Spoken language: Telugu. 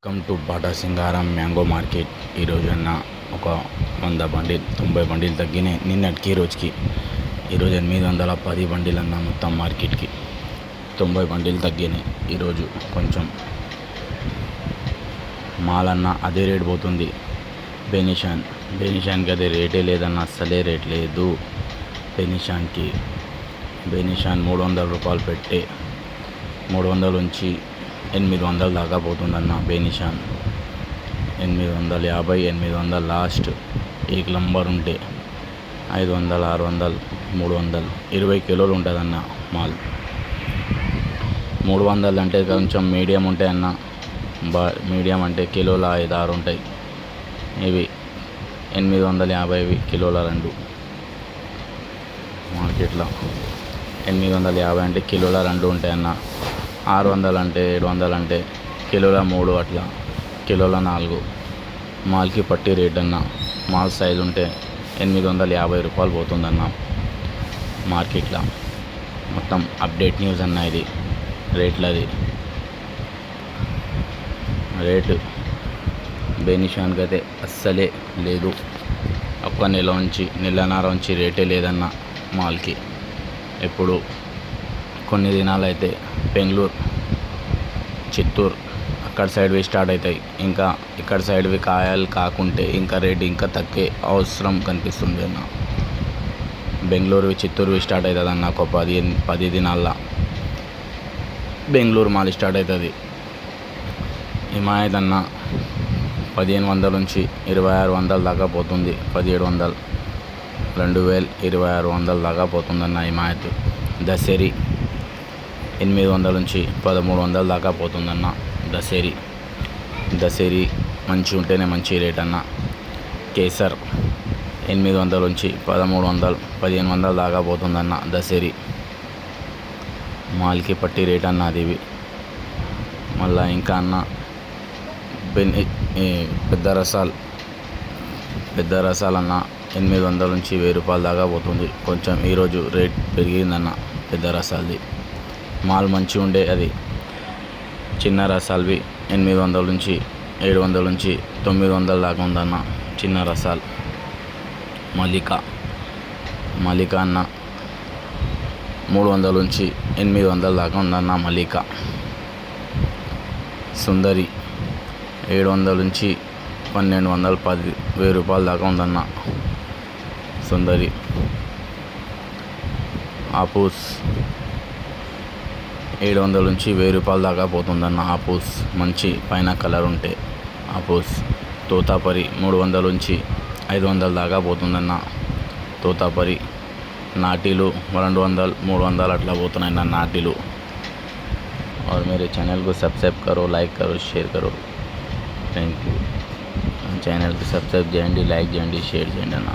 Welcome to Bata Singaram mango market. ఈరోజు అన్న ఒక 100 బండిల్ 90 బండిలు తగ్గినాయి నిన్నటికి రోజుకి. ఈరోజు 810 బండిలు అన్న మొత్తం మార్కెట్కి 90 బండిలు తగ్గినాయి. ఈరోజు కొంచెం మాల్ అన్న అదే రేట్ పోతుంది. బెనిషాన్కి అదే రేటే లేదన్న, అస్సలే రేట్ లేదు బెనిషాన్ 300 రూపాయలు పెట్టే 300 నుంచి 800 దాకా పోతుందన్న. బెనిషాన్ 850 800 లాస్ట్. ఏక్ నంబర్ ఉంటే 500 600 300 20 కిలోలు ఉంటుందన్న మాల్. 300 అంటే కొంచెం మీడియం ఉంటాయి అన్న. మీడియం అంటే కిలోల 5 6 ఉంటాయి. ఇవి 850 కిలోల 2 మార్కెట్లో. 850 అంటే కిలోల 2 ఉంటాయన్న. 600 అంటే 700 అంటే కిలోల 3 అట్లా కిలోల 4. మాల్కి పట్టి రేట్ అన్న. మాల్ సైజు ఉంటే 850 రూపాయలు పోతుందన్న మార్కెట్లో. మొత్తం అప్డేట్ న్యూస్ అన్న ఇది. రేట్లది రేటు బెనిషాన్కి అయితే అస్సలే లేదు. ఒక్క నెలన్నర నుంచి రేటే లేదన్న మాల్కి. ఇప్పుడు కొన్ని దినాలు అయితే బెంగళూరు చిత్తూరు అక్కడ సైడ్వి స్టార్ట్ అవుతాయి. ఇంకా ఇక్కడ సైడ్వి కాయలు కాకుంటే ఇంకా రేట్ ఇంకా తగ్గే అవసరం కనిపిస్తుంది అన్న. బెంగళూరువి చిత్తూరువి స్టార్ట్ అవుతుంది అన్న. ఒక 10 దినాల్లో బెంగళూరు మాల్ స్టార్ట్ అవుతుంది. హిమాయత్ అన్న 1500 నుంచి 2600 దాకా పోతుంది. 1700 2000 2600 దాకా పోతుందన్న హిమాయత్. దశేరి 800 నుంచి 1300 దాకా పోతుందన్న. దశేరి మంచి ఉంటేనే మంచి రేట్ అన్న. కేసర్ 800 నుంచి 1300 1500 దాకా పోతుందన్న. దశేరి మాల్కి పట్టి రేట్ అన్న అది. మళ్ళీ ఇంకా అన్న పెద్ద రసాలు అన్న 800 నుంచి 1000 రూపాయల దాకా పోతుంది. కొంచెం ఈరోజు రేట్ పెరిగిందన్న పెద్ద రసాలది. మాల్ మంచిగా ఉండే అది. చిన్న రసాలవి 800 నుంచి 700 నుంచి 900 దాకా ఉందన్న చిన్న రసాలు. మలికా అన్న 300 నుంచి 800 దాకా ఉందన్న మలికా. సుందరి 700 నుంచి 1200 10,000 రూపాయల దాకా ఉందన్న సుందరి. ఆపూస్ 700 నుంచి 1000 రూపాయల దాకా పోతుందన్న ఆపూస్. మంచి పైన కలర్ ఉంటే ఆపూస్. తోతాపరి 300 నుంచి 500 దాకా పోతుందన్న తోతాపరి. నాటీలు 200 300 అట్లా పోతున్నాయన్న నాటీలు. और मेरे चैनल को सब्सक्राइब करो, लाइक करो, शेयर करो. Thank you. ఛానల్కి సబ్స్క్రైబ్ చేయండి, లైక్ చేయండి, షేర్ చేయండి అన్న.